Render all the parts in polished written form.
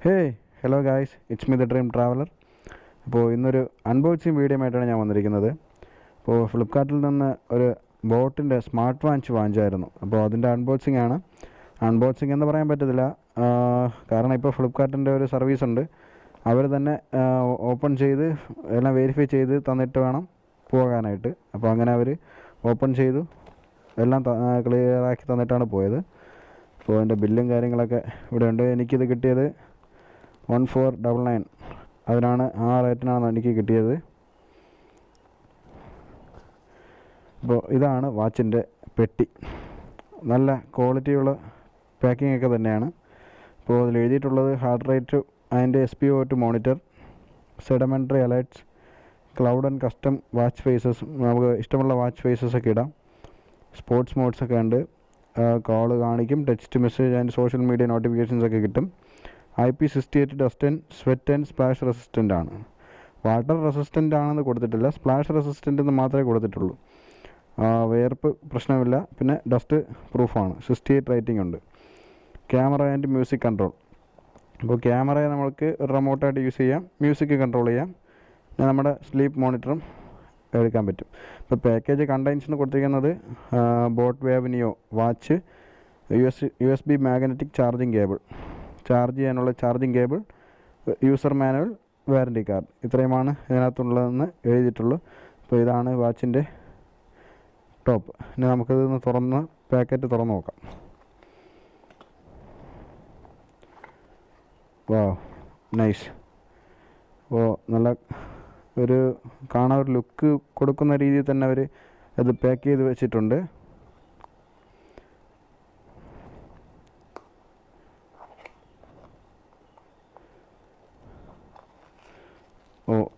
Hey, hello guys, it's me the Dream Traveler. അപ്പോൾ ഇന്നൊരു unboxing video ആയിട്ടാണ് ഞാൻ വന്നിരിക്കുന്നത്. അപ്പോൾ ഫ്ലിപ്കാർട്ടിൽ നിന്ന് ഒരു ബോട്ടിൻ്റെ സ്മാർട്ട് വാച്ച് വാങ്ങിച്ചായിരുന്നു. അപ്പോൾ അതിൻ്റെ അൺബോക്സിംഗ് ആണ്. അൺബോക്സിംഗ് എന്ന് പറയാൻ പറ്റത്തില്ല, കാരണം ഇപ്പോൾ ഫ്ലിപ്കാർട്ടിൻ്റെ ഒരു സർവീസ് ഉണ്ട്. അവർ തന്നെ ഓപ്പൺ ചെയ്ത് എല്ലാം വെരിഫൈ ചെയ്ത് തന്നിട്ട് വേണം പോകാനായിട്ട്. അപ്പോൾ അങ്ങനെ അവർ ഓപ്പൺ ചെയ്തു എല്ലാം ക്ലിയറാക്കി തന്നിട്ടാണ് പോയത്. അപ്പോൾ അതിൻ്റെ ബില്ലും കാര്യങ്ങളൊക്കെ ഇവിടെ ഉണ്ട്. എനിക്കിത് കിട്ടിയത് 1499, അതിനാണ് ആ റേറ്റിനാണ് എനിക്ക് കിട്ടിയത്. അപ്പോൾ ഇതാണ് വാച്ചിൻ്റെ പെട്ടി. നല്ല ക്വാളിറ്റിയുള്ള പാക്കിംഗ് ഒക്കെ തന്നെയാണ്. അപ്പോൾ അതിൽ എഴുതിയിട്ടുള്ളത് ഹാർട്ട് റേറ്റ്, അതിൻ്റെ SpO2 monitor, sedentary alerts, cloud and custom watch faces, നമുക്ക് ഇഷ്ടമുള്ള വാച്ച് ഫേസസ് ഒക്കെ ഇടാം. സ്പോർട്സ് മോഡ്സ് ഒക്കെ ഉണ്ട്, കോള് കാണിക്കും, text message and social media notifications ഒക്കെ കിട്ടും. IP68 dust and sweat and splash resistant ആണ്. വാട്ടർ റെസിസ്റ്റൻ്റ് ആണെന്ന് കൊടുത്തിട്ടില്ല, സ്പ്ലാഷ് റെസിസ്റ്റൻ്റ് എന്ന് മാത്രമേ കൊടുത്തിട്ടുള്ളൂ. വേർപ്പ് പ്രശ്നമില്ല, പിന്നെ ഡസ്റ്റ് പ്രൂഫാണ്. 68 റേറ്റിംഗ് ഉണ്ട്. Camera and music control. അപ്പോൾ ക്യാമറയെ നമ്മൾക്ക് റിമോട്ടായിട്ട് യൂസ് ചെയ്യാം, മ്യൂസിക് കൺട്രോൾ ചെയ്യാം, പിന്നെ നമ്മുടെ സ്ലീപ്പ് മോണിറ്ററും എടുക്കാൻ പറ്റും. ഇപ്പോൾ പാക്കേജ് കണ്ടെയ്ൻസ് കൊടുത്തിരിക്കുന്നത് boAt wave neo watch, USB magnetic charging cable, charge ചെയ്യാനുള്ള charging cable, user manual, warranty card, ഇത്രയുമാണ് ഇതിനകത്തുള്ളതെന്ന് എഴുതിയിട്ടുള്ളൂ. അപ്പോൾ ഇതാണ് വാച്ചിൻ്റെ ടോപ്പ്. ഇനി നമുക്കിതൊന്ന് തുറന്ന് പാക്കറ്റ് തുറന്ന് നോക്കാം. വാവ്, നൈസ്. അപ്പോൾ നല്ല ഒരു കാണാൻ ഒരു ലുക്ക് കൊടുക്കുന്ന രീതിയിൽ തന്നെ അവർ അത് പാക്ക് ചെയ്ത് വെച്ചിട്ടുണ്ട്.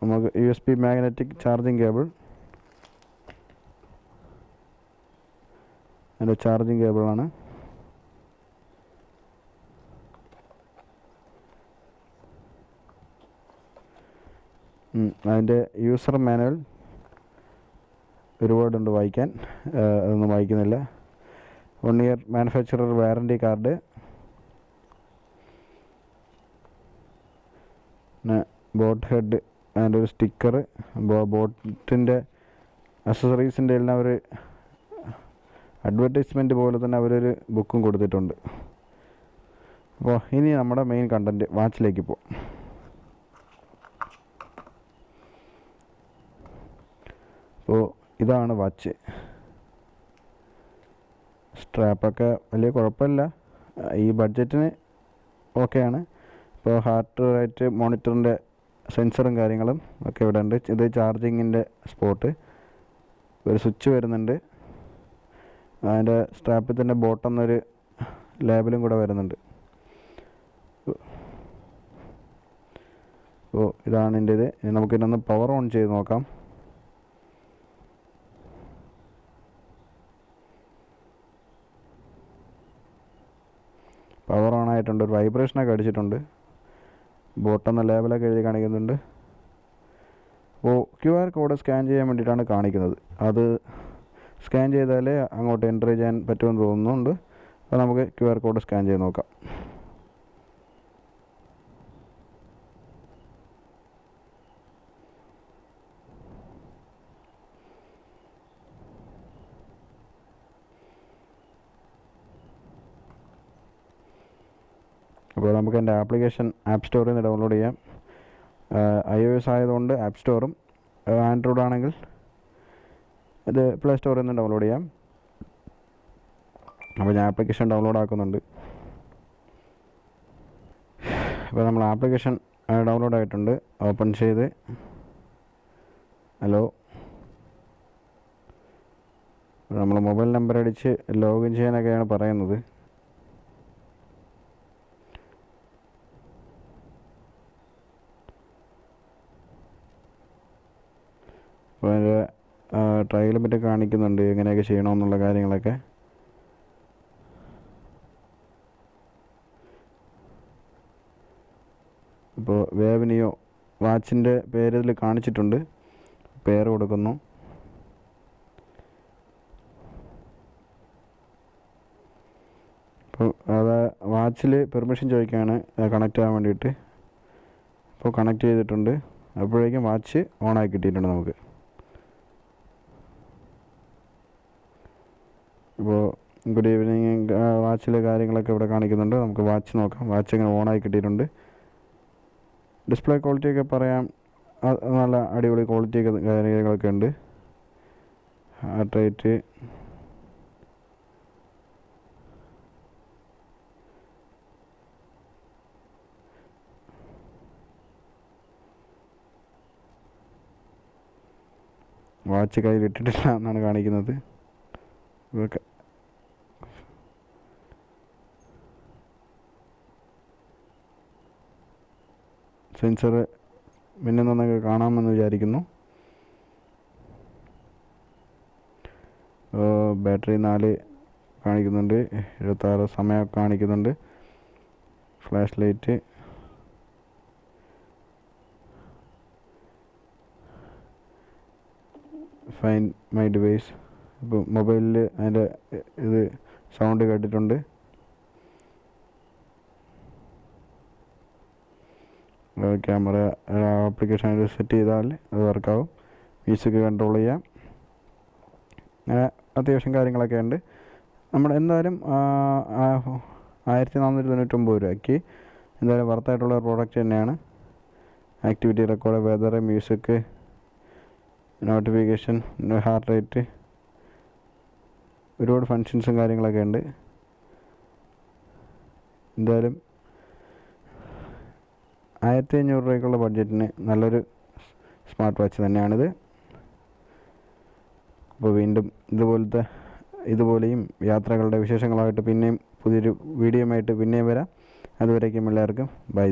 നമുക്ക് USB മാഗ്നറ്റിക് ചാർജിങ് കേബിൾ, അതിൻ്റെ ചാർജിങ് കേബിളാണ്. അതിൻ്റെ യൂസർ മാനുവൽ ഒരുപാടുണ്ട് വായിക്കാൻ, അതൊന്നും വായിക്കുന്നില്ല. 1 ഇയർ മാനുഫാക്ചറർ വാറൻറ്റി കാർഡ്, പിന്നെ ബോട്ട് ഹെഡ് അതിൻ്റെ ഒരു സ്റ്റിക്കർ, ബോട്ടിൻ്റെ അക്സസറീസിൻ്റെ എല്ലാം ഒരു അഡ്വർടൈസ്മെൻറ്റ് പോലെ തന്നെ അവരൊരു ബുക്കും കൊടുത്തിട്ടുണ്ട്. അപ്പോൾ ഇനി നമ്മുടെ മെയിൻ കണ്ടൻറ്റ് വാച്ചിലേക്ക് പോകാം. അപ്പോൾ ഇതാണ് വാച്ച്. സ്ട്രാപ്പൊക്കെ വലിയ കുഴപ്പമില്ല, ഈ ബഡ്ജറ്റിന് ഓക്കെയാണ്. ഇപ്പോൾ ഹാർട്ട് റേറ്റ് മോണിറ്ററിൻ്റെ സെൻസറും കാര്യങ്ങളും ഒക്കെ ഇവിടെ ഉണ്ട്. ഇത് ചാർജിങ്ങിൻ്റെ സ്പോട്ട്, ഒരു സ്വിച്ച് വരുന്നുണ്ട്. അതിൻ്റെ സ്ട്രാപ്പിൽ തന്നെ ബോട്ടെന്നൊരു ലേബലും കൂടെ വരുന്നുണ്ട്. അപ്പോൾ ഇതാണ് എൻ്റെ ഇത്. ഇനി നമുക്കിതൊന്ന് പവർ ഓൺ ചെയ്ത് നോക്കാം. പവർ ഓൺ ആയിട്ടുണ്ട്. ഒരു വൈബ്രേഷനൊക്കെ അടിച്ചിട്ടുണ്ട്. ബോട്ടെന്ന ലേബലൊക്കെ എഴുതി കാണിക്കുന്നുണ്ട്. അപ്പോൾ QR കോഡ് സ്കാൻ ചെയ്യാൻ വേണ്ടിയിട്ടാണ് കാണിക്കുന്നത്. അത് സ്കാൻ ചെയ്താലേ അങ്ങോട്ട് എൻട്രി ചെയ്യാൻ പറ്റുമെന്ന് തോന്നുന്നുണ്ട്. അപ്പോൾ നമുക്ക് QR കോഡ് സ്കാൻ ചെയ്ത് നോക്കാം. അപ്പോൾ നമുക്ക് എൻ്റെ ആപ്ലിക്കേഷൻ ആപ്പ് സ്റ്റോറിൽ നിന്ന് ഡൗൺലോഡ് ചെയ്യാം. iOS ആയതുകൊണ്ട് ആപ്പ് സ്റ്റോറും, ആൻഡ്രോയിഡ് ആണെങ്കിൽ ഇത് പ്ലേ സ്റ്റോറിൽ നിന്ന് ഡൗൺലോഡ് ചെയ്യാം. അപ്പോൾ ഞാൻ ആപ്ലിക്കേഷൻ ഡൗൺലോഡ് ആക്കുന്നുണ്ട്. അപ്പോൾ നമ്മൾ ആപ്ലിക്കേഷൻ ഡൗൺലോഡ് ആയിട്ടുണ്ട്. ഓപ്പൺ ചെയ്ത് ഹലോ, നമ്മൾ മൊബൈൽ നമ്പർ അടിച്ച് ലോഗിൻ ചെയ്യാനൊക്കെയാണ് പറയുന്നത്. അപ്പോൾ അതിൻ്റെ ട്രയലും മറ്റും കാണിക്കുന്നുണ്ട് എങ്ങനെയൊക്കെ ചെയ്യണമെന്നുള്ള കാര്യങ്ങളൊക്കെ. ഇപ്പോൾ വേവനിയോ വാച്ചിൻ്റെ പേര് ഇതിൽ കാണിച്ചിട്ടുണ്ട്. പേര് കൊടുക്കുന്നു. അപ്പോൾ അത് വാച്ച് വാച്ചിൽ പെർമിഷൻ ചോദിക്കുകയാണ് കണക്റ്റ് ചെയ്യാൻ വേണ്ടിയിട്ട്. അപ്പോൾ കണക്റ്റ് ചെയ്തിട്ടുണ്ട്. അപ്പോഴേക്കും വാച്ച് ഓണായി കിട്ടിയിട്ടുണ്ട് നമുക്ക്. ഇപ്പോൾ ഗുഡ് ഈവനിങ് വാച്ചിലെ കാര്യങ്ങളൊക്കെ ഇവിടെ കാണിക്കുന്നുണ്ട്. നമുക്ക് വാച്ച് നോക്കാം. വാച്ച് ഇങ്ങനെ ഓണായി കിട്ടിയിട്ടുണ്ട്. ഡിസ്പ്ലേ ക്വാളിറ്റിയൊക്കെ പറയാം, നല്ല അടിപൊളി ക്വാളിറ്റിയൊക്കെ കാര്യങ്ങളൊക്കെ ഉണ്ട്. ഹാർട്ട് റേറ്റ്, വാച്ച് കയ്യിലിട്ടിട്ടില്ല എന്നാണ് കാണിക്കുന്നത്. സെൻസർ മിന്നുന്നതൊക്കെ കാണാമെന്ന് വിചാരിക്കുന്നു. ബാറ്ററി 4 കാണിക്കുന്നുണ്ട്. 76 സമയം കാണിക്കുന്നുണ്ട്. Flash light, find my device. ഇപ്പോൾ മൊബൈലിൽ അതിൻ്റെ ഇത് സൗണ്ട് കേട്ടിട്ടുണ്ട്. ക്യാമറ ആപ്ലിക്കേഷൻ സെറ്റ് ചെയ്താൽ അത് വർക്കാവും. മ്യൂസിക് കൺട്രോൾ ചെയ്യാം. അങ്ങനെ അത്യാവശ്യം കാര്യങ്ങളൊക്കെ ഉണ്ട്. നമ്മൾ എന്തായാലും 1499 രൂപയ്ക്ക് എന്തായാലും വർത്തായിട്ടുള്ള പ്രോഡക്റ്റ് തന്നെയാണ്. Activity record, weather, music, notification, heart rate, ഒരുപാട് ഫങ്ഷൻസും കാര്യങ്ങളൊക്കെ ഉണ്ട്. എന്തായാലും 1500 രൂപയ്ക്കുള്ള ബഡ്ജറ്റിന് നല്ലൊരു സ്മാർട്ട് വാച്ച് തന്നെയാണിത്. അപ്പോൾ വീണ്ടും ഇതുപോലെയും യാത്രകളുടെ വിശേഷങ്ങളായിട്ട് പിന്നെയും പുതിയൊരു വീഡിയോയുമായിട്ട് പിന്നെയും വരാം. അതുവരേക്കും എല്ലാവർക്കും ബൈ.